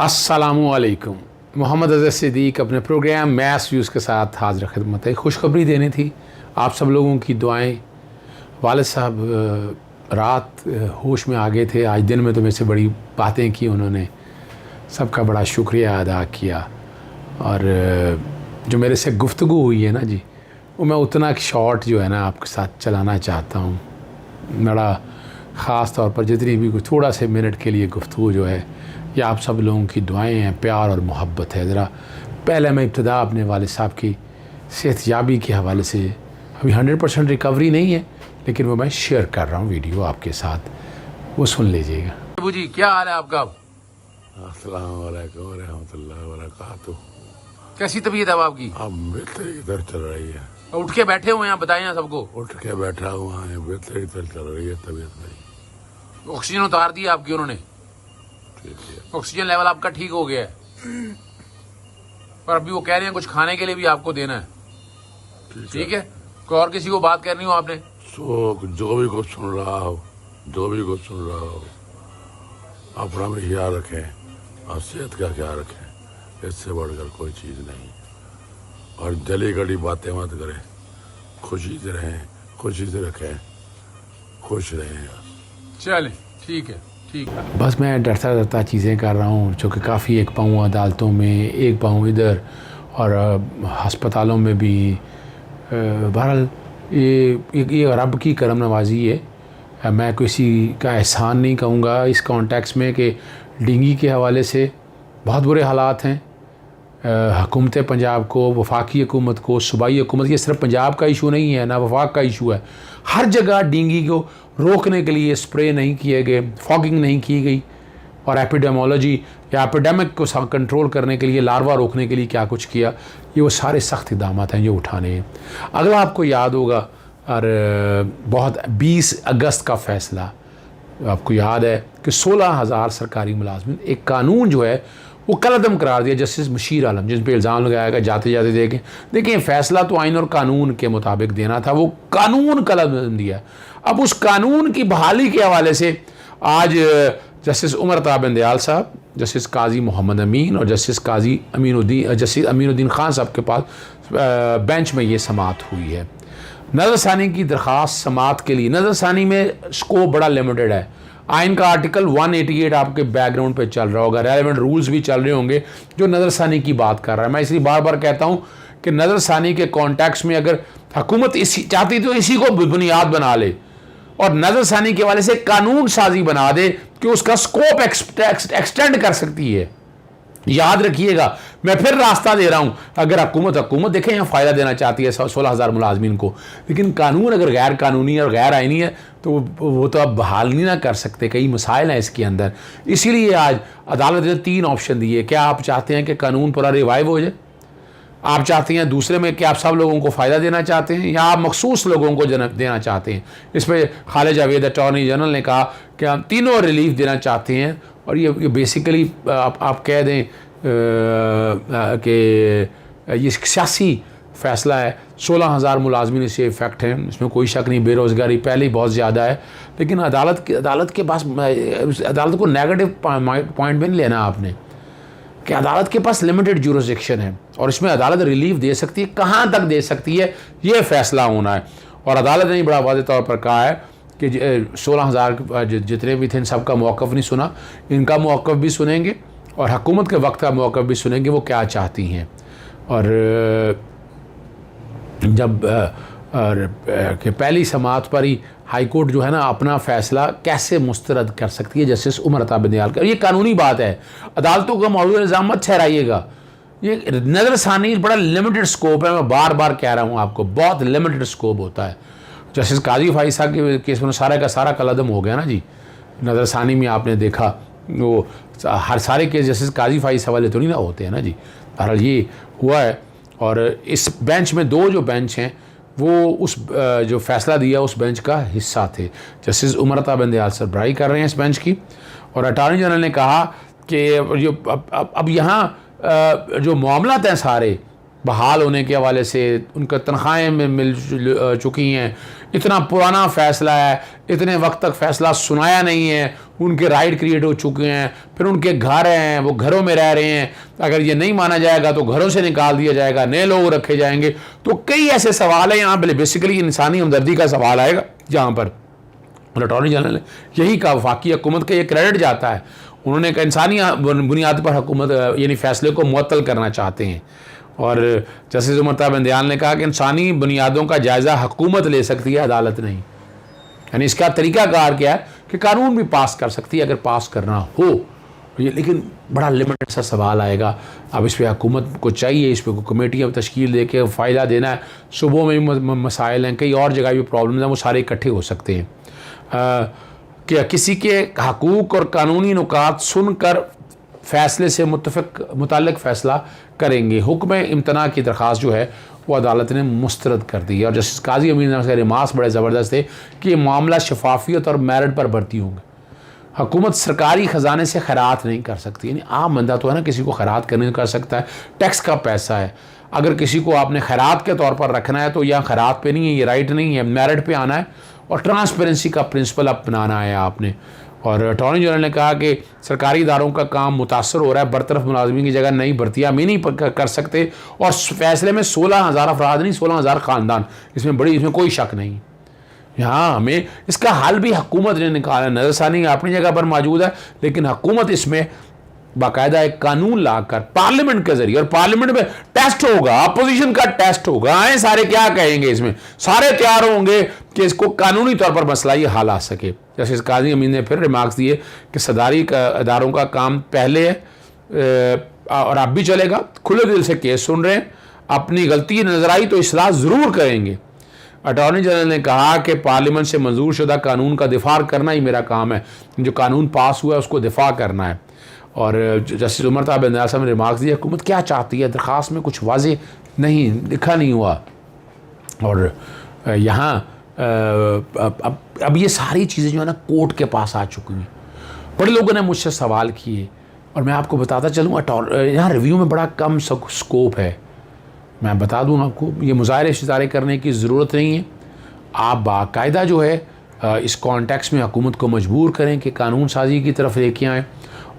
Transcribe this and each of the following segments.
अस्सलामुअलैकुम। मोहम्मद अज़हर सिद्दीक़ अपने programme maths views के साथ हाज़िर खिदमत है। खुशखबरी देनी थी आप सब लोगों की दुआएं। वालिद साहब रात होश में आ गए थे, आज दिन में तो मेरे से बड़ी बातें की उन्होंने, सबका बड़ा शुक्रिया अदा किया। और जो मेरे से गुफ्तगू हुई है ना जी, वो मैं उतना शॉर्ट जो है ना आपके साथ चलाना चाहता हूँ। बड़ा ख़ास तौर पर जितनी भी थोड़ा से मिनट के लिए गुफ्तगू जो है, ये आप सब लोगों की दुआएं हैं, प्यार और मोहब्बत है। ज़रा पहले मैं इब्तिदा अपने वालिद साहब की सेहतयाबी के हवाले से, अभी 100% रिकवरी नहीं है, लेकिन वो मैं शेयर कर रहा हूँ वीडियो आपके साथ, वो सुन लीजिएगा। अबू जी क्या हाल है आपका? अस्सलाम वालेकुम रहमतुल्लाहि व बरकातुहू। कैसी तबीयत है आपकी? अब बेहतरी की तरफ चल रही है। उठ के बैठे हुए हैं, बताइए सबको। उठ के बैठा हुआ है, बेहतरी की तरफ चल रही है तबीयत मेरी। ऑक्सीजन उतार दी आपकी उन्होंने? ठीक है, ऑक्सीजन लेवल आपका ठीक हो गया है, पर अभी वो कह रहे हैं कुछ खाने के लिए भी आपको देना है। ठीक है, कोई और किसी को बात करनी हो आपने? जो भी कुछ सुन रहा हो, अपना भी ख्याल रखें और सेहत का ख्याल रखें, इससे बढ़कर कोई चीज़ नहीं। और जली गली बातें मत करें, खुशी से रहें, खुशी से रखें, खुश रहें। चलें, ठीक है, ठीक है। बस मैं डरता डरता चीज़ें कर रहा हूँ, चूँकि काफ़ी एक पाँव अदालतों में, एक पाँव इधर, और हस्पतालों में भी। बहरहाल ये रब की करम नवाजी है। मैं किसी का एहसान नहीं कहूँगा इस कॉन्टेक्स्ट में कि डेंगू के हवाले से बहुत बुरे हालात हैं। हुकूमत पंजाब को, वफाकी हुकूमत को, सूबाई हुकूमत, ये सिर्फ पंजाब का इशू नहीं है ना वफाक का इशू है। हर जगह डेंगू को रोकने के लिए स्प्रे नहीं किए गए, फॉगिंग नहीं की गई, और एपिडेमोलॉजी या एपिडेमिक को कंट्रोल करने के लिए, लार्वा रोकने के लिए क्या कुछ किया, ये वो सारे सख्त इक़दाम हैं जो उठाने हैं। अगला आपको याद होगा, और बहुत 20 अगस्त का फ़ैसला आपको याद है कि 16,000 सरकारी मुलाजमिन, एक कानून जो है वो कलअदम करार दिया जस्टिस मशीर आलम, जिन पे इल्ज़ाम लगाया गया जाते जाते देखें फ़ैसला तो आइन और कानून के मुताबिक देना था, वो कानून कलअदम दिया। अब उस कानून की बहाली के हवाले से आज जस्टिस उमर अता बंदयाल साहब, जस्टिस काजी मोहम्मद अमीन और जस्टिस अमीनुद्दीन खान साहब के पास बेंच में ये समाअत हुई है। नज़रसानी की दरख्वास्त समाअत के लिए, नज़रसानी में स्कोप बड़ा लिमिटेड है। आइन का आर्टिकल 188 आपके बैकग्राउंड पे चल रहा होगा, रेलेवेंट रूल्स भी चल रहे होंगे जो नज़रसानी की बात कर रहा है। मैं इसलिए बार बार कहता हूँ कि नज़रसानी के कॉन्टेक्स्ट में अगर हुकूमत इसी चाहती तो इसी को बुनियाद बना ले और नज़रसानी के वाले से कानून साजी बना दे कि उसका स्कोप एक्सटेंड कर सकती है। याद रखिएगा, मैं फिर रास्ता दे रहा हूँ, अगर हुकूमत देखें यहाँ फ़ायदा देना चाहती है 16,000 मुलाजमीन को, लेकिन कानून अगर गैर कानूनी और गैर आइनी है तो वो तो अब बहाल नहीं ना कर सकते। कई मसाइल हैं इसके अंदर। इसीलिए आज अदालत ने 3 ऑप्शन दिए। क्या आप चाहते हैं कि कानून पूरा रिवाइव हो जाए? आप चाहते हैं दूसरे में कि आप सब लोगों को फ़ायदा देना चाहते हैं, या आप मखसूस लोगों को देना चाहते हैं? इस पर खालिद जावेद अटॉर्नी जनरल ने कहा कि हम तीनों रिलीफ देना चाहते हैं। और ये बेसिकली आप कह दें कि ये सियासी फ़ैसला है। 16,000 मुलाजमीन इससे इफ़ेक्ट हैं, इसमें कोई शक नहीं। बेरोज़गारी पहले ही बहुत ज़्यादा है, लेकिन अदालत के पास, अदालत को नेगेटिव पॉइंट में नहीं लेना आपने, कि अदालत के पास लिमिटेड जुरिस्डिक्शन है और इसमें अदालत रिलीफ दे सकती है। कहाँ तक दे सकती है ये फ़ैसला होना है। और अदालत ने बड़ा वाज़ेह तौर पर कहा है कि 16,000 जितने भी थे इन सब का मौक़िफ़ नहीं सुना, इनका मौक़िफ़ भी सुनेंगे और हुकूमत के वक्त का मौक़िफ़ भी सुनेंगे, वो क्या चाहती हैं। और जब कि पहली समाअत पर ही हाई कोर्ट जो है ना अपना फ़ैसला कैसे मुस्तरद कर सकती है जस्टिस उमर अता बंदयाल का। ये कानूनी बात है, अदालतों का मौजूद निज़ाम मत ठहराइएगा। ये नज़रसानी बड़ा लिमिटेड स्कोप है, मैं बार बार कह रहा हूँ आपको, बहुत लिमिटेड स्कोप होता है। जस्टिस काजी फाइज साहब के केस में सारा का सारा कलअदम हो गया ना जी। नज़रसानी में आपने देखा वो हर सारे केस जस्टिस काजी फाइज हवाले तो नहीं ना होते हैं ना जी। बहरहाल ये हुआ है। और इस बेंच में 2 जो बेंच हैं वो उस जो फ़ैसला दिया उस बेंच का हिस्सा थे। जस्टिस उमर अता बंदयाल सरबराही कर रहे हैं इस बेंच की। और अटॉर्नी जनरल ने कहा कि जो अब यहाँ जो मामलात हैं सारे बहाल होने के हवाले से उनका तनख्वाहें में मिल चुकी हैं, इतना पुराना फ़ैसला है, इतने वक्त तक फ़ैसला सुनाया नहीं है, उनके राइट क्रिएट हो चुके हैं, फिर उनके घर हैं, वो घरों में रह रहे हैं, अगर ये नहीं माना जाएगा तो घरों से निकाल दिया जाएगा, नए लोग रखे जाएंगे। तो कई ऐसे सवाल हैं यहाँ पर, बेसिकली इंसानी हमदर्दी का सवाल आएगा जहाँ पर अटॉर्नी जनरल ने यही कहा, वफाकी हुकूमत का ये क्रेडिट जाता है, उन्होंने एक इंसानी बुनियाद पर हुकूमत यानी फ़ैसले को मुअत्तल करना चाहते हैं। और जस्टिस उमर ताब बंदियाल ने कहा कि इंसानी बुनियादों का जायज़ा हुकूमत ले सकती है, अदालत नहीं। यानी इसका तरीक़ाकार क्या है कि कानून भी पास कर सकती है अगर पास करना हो, लेकिन बड़ा लिमिटेड सा सवाल आएगा। अब इस पर हुकूमत को चाहिए, इस पर कमेटियाँ तश्कील दे के फ़ायदा देना है। सुबह में भी मसाइल हैं, कई और जगह भी प्रॉब्लम हैं, वो सारे इकट्ठे हो सकते हैं। कि किसी के हकूक़ और कानूनी नुकात सुनकर फ़ैसले से मुतल्लिक़ फ़ैसला करेंगे। हुक्म इम्तना की दरख्वास्त जो है वो अदालत ने मुस्तरद कर दी है। और जस्टिस काजी अमीन के रिमार्क्स बड़े ज़बरदस्त थे कि ये मामला शफाफियत और मेरिट पर भर्ती होंगे। हुकूमत सरकारी ख़जाने से खैरात नहीं कर सकती, यानी आम बंदा तो है ना, किसी को खैरात करने कर सकता है, टैक्स का पैसा है। अगर किसी को आपने खैरात के तौर पर रखना है तो यहाँ खैरात पे नहीं है, ये राइट नहीं है, मेरिट पे आना है और ट्रांसपेरेंसी का प्रिंसिपल अपनाना है आपने। और अटॉर्नी जनरल ने कहा कि सरकारी इदारों का काम मुतासर हो रहा है, बरतरफ मुलाजमीन की जगह नई भर्तियाँ भी नहीं कर सकते। और फैसले में 16,000 अफराद नहीं, 16,000 ख़ानदान, इसमें कोई शक नहीं। यहाँ हमें इसका हल भी हुकूमत ने निकाला। नज़रसानी अपनी जगह पर मौजूद है, लेकिन हुकूमत इसमें बाकायदा एक कानून लाकर पार्लियामेंट के जरिए, और पार्लियामेंट में टेस्ट होगा, अपोजिशन का टेस्ट होगा, आए सारे क्या कहेंगे, इसमें सारे तैयार होंगे कि इसको कानूनी तौर पर मसला ये हल आ सके। जैसे काजी अमीन ने फिर रिमार्क्स दिए कि सदारी इदारों का काम पहले है और अब भी चलेगा, खुले दिल से केस सुन रहे हैं, अपनी गलती नजर आई तो इस्लाह ज़रूर करेंगे। अटॉर्नी जनरल ने कहा कि पार्लियामेंट से मंजूर शुदा कानून का दिफा करना ही मेरा काम है, जो कानून पास हुआ है उसको दिफा करना है। और जस्टिस उमर ताब बंदियाल साहब ने रिमार्क्स दिया, हुकूमत क्या चाहती है, दरख्वास्त में कुछ वाज़ेह नहीं लिखा नहीं हुआ। और यहाँ अब ये सारी चीज़ें जो है ना कोर्ट के पास आ चुकी हैं। बड़े लोगों ने मुझसे सवाल किए और मैं आपको बताता चलूँ, यहाँ रिव्यू में बड़ा कम स्कोप है। मैं बता दूँ आपको, ये मुज़ाहरे शिजारे करने की ज़रूरत नहीं है। आप बाकायदा जो है इस कॉन्टेक्स्ट में हुकूमत को मजबूर करें कि कानून साजी की तरफ लेके आएँ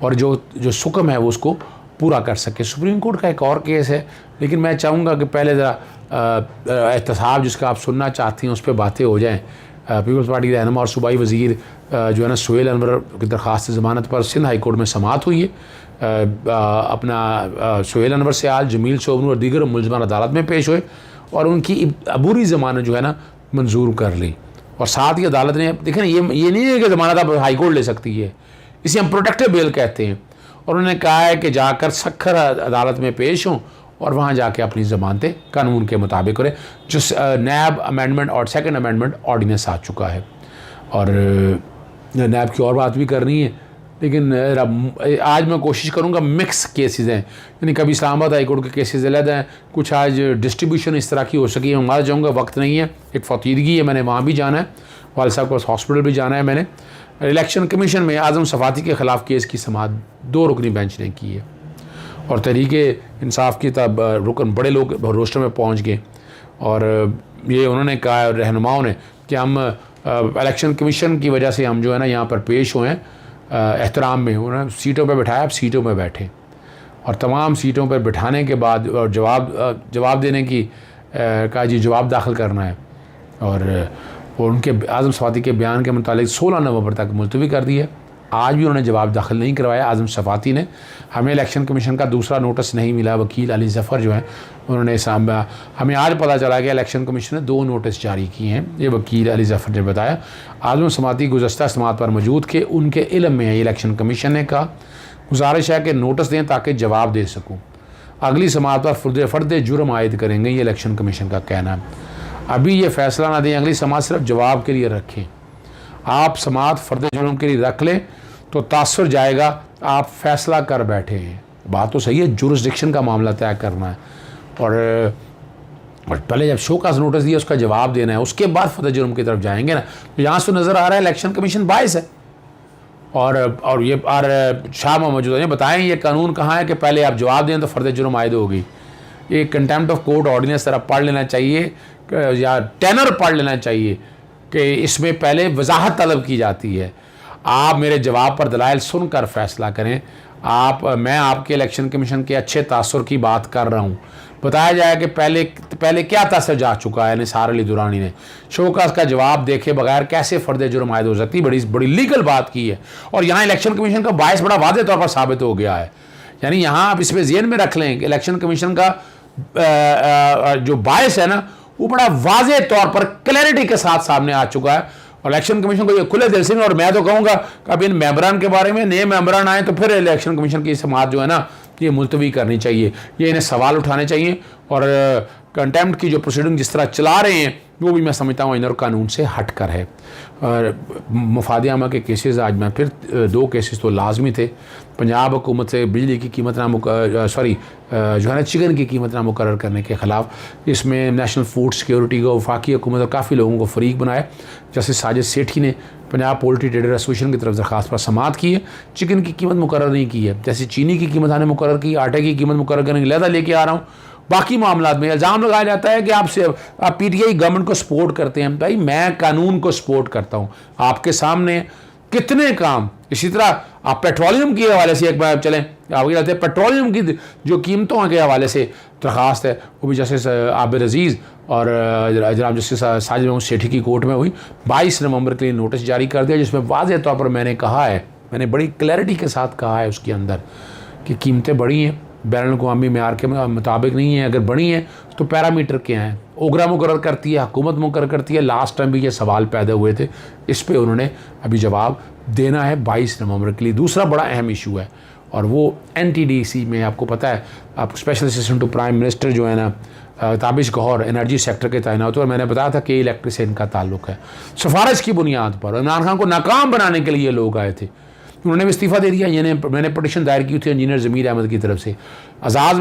और जो सुकम है वो उसको पूरा कर सके। सुप्रीम कोर्ट का एक और केस है, लेकिन मैं चाहूँगा कि पहले ज़रा एहतसाब जिसका आप सुनना चाहती हैं उस पर बातें हो जाएँ। पीपल्स पार्टी के रहनुमा और सूबाई वज़ीर जो है ना सुहेल अनवर की दरख्वास्त ज़मानत पर सिंध हाई कोर्ट में समाअत हुई है। अपना सुहेल अनवर से आज जमील सोबनू और दीगर मुलज़मान अदालत में पेश हुए और उनकी अबूरी ज़मानत जो है ना मंजूर कर ली। और साथ ही अदालत ने, देखें ना, ये नहीं है कि ज़मानत आप हाई कोर्ट ले सकती है, इसे हम प्रोटेक्टिव बेल कहते हैं। और उन्होंने कहा है कि जाकर सख्त अदालत में पेश हों और वहाँ जाके अपनी ज़मानतें कानून के मुताबिक करें, जो नैब अमेंडमेंट और सेकंड अमेंडमेंट ऑर्डिनेंस आ चुका है। और नैब की और बात भी करनी है, लेकिन आज मैं कोशिश करूँगा, मिक्स केसेस हैं, यानी कभी इस्लामाबाद हाई कोर्ट के केसेस अलग हैं, कुछ आज डिस्ट्रीब्यूशन इस तरह की हो सकी है। मैं मार जाऊँगा, वक्त नहीं है, एक फतीदगी है, मैंने वहाँ भी जाना है, वालिद साहब को हॉस्पिटल भी जाना है। मैंने इलेक्शन कमीशन में आज़म सफ़ाती के ख़िलाफ़ केस की समाअत 2 रुकनी बेंच ने की है और तहरीके इंसाफ की तब रुकन बड़े लोग रोस्टर में पहुंच गए। और ये उन्होंने कहा रहनुमाओं ने कि हम इलेक्शन कमीशन की वजह से हम जो है ना यहाँ पर पेश हुए हैं एहतराम में। उन्होंने सीटों पर बैठाया, आप सीटों में बैठे और तमाम सीटों पर बिठाने के बाद और जवाब देने की कहा जी जवाब दाखिल करना है। और उनके आज़म सफ़ाती के बयान के मुतालिक 16 नवंबर तक मुलतवी कर दी है। आज भी उन्होंने जवाब दाखिल नहीं करवाया आज़म सफ़ाती ने। हमें इलेक्शन कमीशन का दूसरा नोटिस नहीं मिला। वकील अली ज़फ़र जो हैं उन्होंने हमें आज पता चला कि इलेक्शन कमीशन ने 2 नोटिस जारी किए हैं। ये वकील अली ज़फ़र ने बताया। आज़म सफ़ाती गुज़श्ता समाअत पर मौजूद के उनके इल्म में है। इलेक्शन कमीशन ने कहा गुजारिश है कि नोटिस दें ताकि जवाब दे सकूँ। अगली समाअत पर फ़र्द जुर्म आयद करेंगे, ये इलेक्शन कमीशन का कहना है। अभी ये फ़ैसला ना दें, अगली समाअत सिर्फ जवाब के लिए रखें। आप समाअत फ़र्द जुर्म के लिए रख लें तो तासुर जाएगा आप फ़ैसला कर बैठे हैं। बात तो सही है, जुरिस्डिक्शन का मामला तय करना है और पहले जब शोकाज़ नोटिस दिया उसका जवाब देना है, उसके बाद फ़र्द जुर्म की तरफ जाएंगे ना। तो यहाँ से नज़र आ रहा है इलेक्शन कमीशन बायस है। और ये शाह मौजूद है, बताएं ये कानून कहाँ है कि पहले आप जवाब दें तो फ़र्द जुर्म आयद होगी। ये कंटेम्प्ट ऑफ कोर्ट ऑर्डिनेंस तरह पढ़ लेना चाहिए या टेनर पढ़ लेना चाहिए कि इसमें पहले वजाहत तलब की जाती है। आप मेरे जवाब पर दलाइल सुनकर फैसला करें। मैं आपके इलेक्शन कमीशन के अच्छे तासुर की बात कर रहा हूँ। बताया जाए कि पहले क्या तासर जा चुका है निसार अली दुरानी ने, शोकास का जवाब देखे बगैर कैसे फ़र्द जुर्म आयद हो सकती, बड़ी लीगल बात की है। और यहाँ इलेक्शन कमीशन का बायस बड़ा वाज़ेह तौर पर साबित हो गया है। यानी यहाँ आप इसमें ज़हन में रख लें कि इलेक्शन कमीशन का जो बायस है ना वो बड़ा वाज़ेह तौर पर क्लैरिटी के साथ सामने आ चुका है। और इलेक्शन कमीशन को ये खुले दिल से, और मैं तो कहूँगा कि अब इन मेंबरान के बारे में, नए मेंबरान आए तो फिर इलेक्शन कमीशन की समात जो है ना ये मुलतवी करनी चाहिए, ये इन्हें सवाल उठाने चाहिए। और कंटेम्प्ट की जो प्रोसीडिंग जिस तरह चला रहे हैं वो भी मैं समझता हूँ इन और कानून से हट कर है। और मफाद आमा के केसेस आज मैं फिर 2 केसेस तो लाजमी थे। पंजाब हुकूमत से बिजली की कीमत जो है ना चिकन की कीमत ना मुकर्रर करने के ख़िलाफ़, इसमें नेशनल फूड सिक्योरिटी को, वफाकी हुकूमत और काफ़ी लोगों को फ़रीक बनाया। जैसे साजिद सेठी ने पंजाब पोल्ट्री ट्रेडर एसोसिएशन की तरफ दरख्वास्त पर समात की है, चिकन की कीमत मुकर्रर नहीं की है। जैसे चीनी की कीमत आने मुकर्रर की, आटे की कीमत मुकर्रर करने की लहदा लेके आ रहा हूँ। बाकी मामलात में इल्ज़ाम लगाया जाता है कि आप पीटीआई गवर्नमेंट को सपोर्ट करते हैं। भाई मैं कानून को सपोर्ट करता हूँ। आपके सामने कितने काम, इसी तरह आप पेट्रोलियम के हवाले से एक बार चलें, आपके कहते हैं पेट्रोलियम की जो कीमतों के हवाले से दरख्वास्त है वो भी जस्टिस आबिद अजीज़ और जनाब जस्टिस साजिद महमूद सेठी की कोर्ट में हुई। 22 नवंबर के लिए नोटिस जारी कर दिया जिसमें वाज़ेह तौर पर मैंने बड़ी क्लैरिटी के साथ कहा है उसके अंदर कि कीमतें बढ़ी हैं, बैनुल-अक़वामी मेयार के मुताबिक नहीं है। अगर बढ़ी हैं तो पैरामीटर क्या हैं, ओगरा मुकर्रर करती है, हुकूमत मुकर्रर करती है। लास्ट टाइम भी ये सवाल पैदा हुए थे, इस पे उन्होंने अभी जवाब देना है 22 नवंबर के लिए। दूसरा बड़ा अहम इशू है और वो NTDC में आपको पता है, आप special assistant to prime minister जो है ना ताबिश गौहर एनर्जी सेक्टर के तैनात हुए। और मैंने बताया था कि इलेक्ट्रिक से इनका ताल्लुक है। सिफारिश की बुनियाद पर इमरान खान को नाकाम बनाने के लिए लोग आए थे, उन्होंने भी इस्तीफ़ा दे दिया। मैंने पटिशन दायर की थी इंजीनियर ज़मीर अहमद की तरफ से। आज़ाद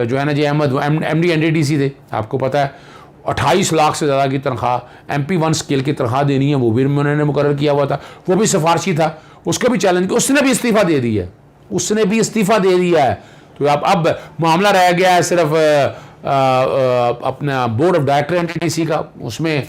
जो है ना जी अहमद MD NTDC थे, आपको पता है 28 लाख से ज़्यादा की तनख्वाह, MP1 स्केल की तनख्वाह देनी है, वो भी उन्होंने मुकर्रर किया हुआ था, वो भी सिफारशी था। उसको भी चैलेंज किया, उसने भी इस्तीफ़ा दे दिया है। तो अब मामला रह गया है सिर्फ अपना बोर्ड ऑफ डायरेक्टर NTDC का। उसमें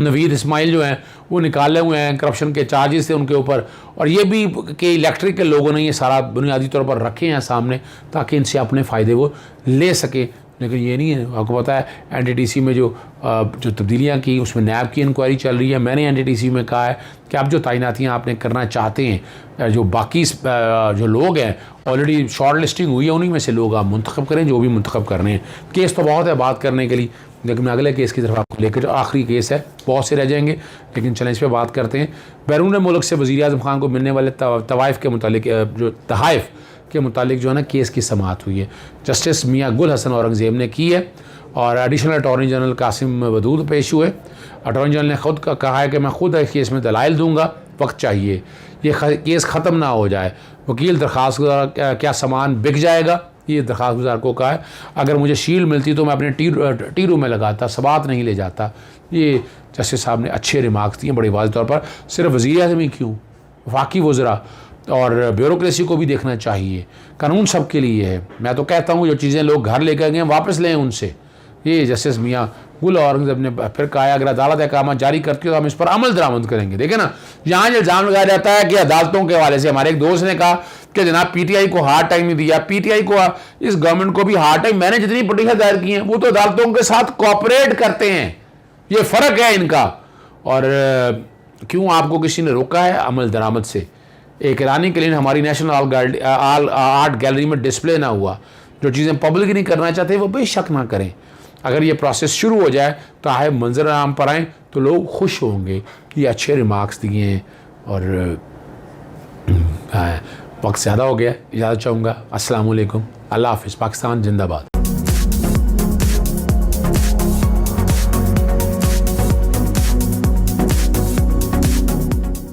नवीद इस्माइल जो हैं वो निकाले हुए हैं, करप्शन के चार्जेस थे उनके ऊपर। और ये भी कि इलेक्ट्रिक के लोगों ने ये सारा बुनियादी तौर पर रखे हैं सामने ताकि इनसे अपने फ़ायदे वो ले सके। लेकिन ये नहीं है, आपको पता है NTDC में जो तब्दीलियाँ की उसमें नैब की इंक्वायरी चल रही है। मैंने NTDC में कहा है कि आप जो तैनातियाँ आपने करना चाहते हैं, जो बाकी जो लोग हैं ऑलरेडी शॉर्ट लिस्टिंग हुई है, उन्हीं में से लोग आप मुंतखब करें जो भी मुंतखब करने हैं। केस तो बहुत है बात करने के लिए, लेकिन मैं अगले केस की तरफ आपको लेकर, जो आखिरी केस है, बहुत से रह जाएंगे लेकिन चलें इस पर बात करते हैं। बैरून मुल्क से वज़ीर आज़म खान को मिलने वाले तवाइफ के मुतालिक जो तहाइफ के मुतालिक जो है ना केस की समाअत हुई है। जस्टिस मियाँ गुल हसन औरंगज़ेब ने की है और additional attorney general Qasim Wadood पेश हुए। अटॉर्नी जनरल ने खुद कहा है कि मैं खुद इस केस में दलाइल दूंगा, वक्त चाहिए, ये केस ख़त्म ना हो जाए। वकील दरख्वास्त क्या सामान बिक जाएगा, ये दरख्वास्त गुजार को कहा है। अगर मुझे शील्ड मिलती तो मैं अपने टीरू में लगाता, सबात नहीं ले जाता। ये जस्टिस साहब ने अच्छे रिमार्क्स दिए बड़े वाज़ेह तौर पर। सिर्फ वज़ीर आज़म ही क्यों, वफाकी वज़रा और ब्यूरोक्रेसी को भी देखना चाहिए। कानून सबके लिए है। मैं तो कहता हूँ जो चीज़ें लोग घर लेकर गए वापस लें उनसे। ये जस्टिस मियाँ गुल औरंगज़ेब ने फिर कहा अगर अदालत अहकाम जारी करती हो तो हम इस पर अमल दरामद करेंगे। देखें ना, यहाँ इल्ज़ाम लगाया जाता है कि अदालतों के हवाले से हमारे एक दोस्त ने कहा कि जनाब PTI को हार्ड टाइम नहीं दिया, PTI को, इस गवर्नमेंट को भी हार्ड टाइम। मैंने जितनी पटिशन दायर की हैं वो तो अदालतों के साथ कोऑपरेट करते हैं, ये फ़र्क है इनका। और क्यों आपको किसी ने रोका है अमल दरामद से? एक ईरानी के लिए हमारी नेशनल आर्ट गैलरी में डिस्प्ले ना हुआ, जो चीज़ें पब्लिक नहीं करना चाहते वो बेशक ना करें। अगर ये प्रोसेस शुरू हो जाए तो आए मंजर आम पर आएँ तो लोग खुश होंगे कि ये अच्छे रिमार्क्स दिए हैं। और वक्त ज़्यादा हो गया, इजाज़त चाहूँगा। अस्सलाम वालेकुम, अल्लाह हाफ़िज़, पाकिस्तान जिंदाबाद।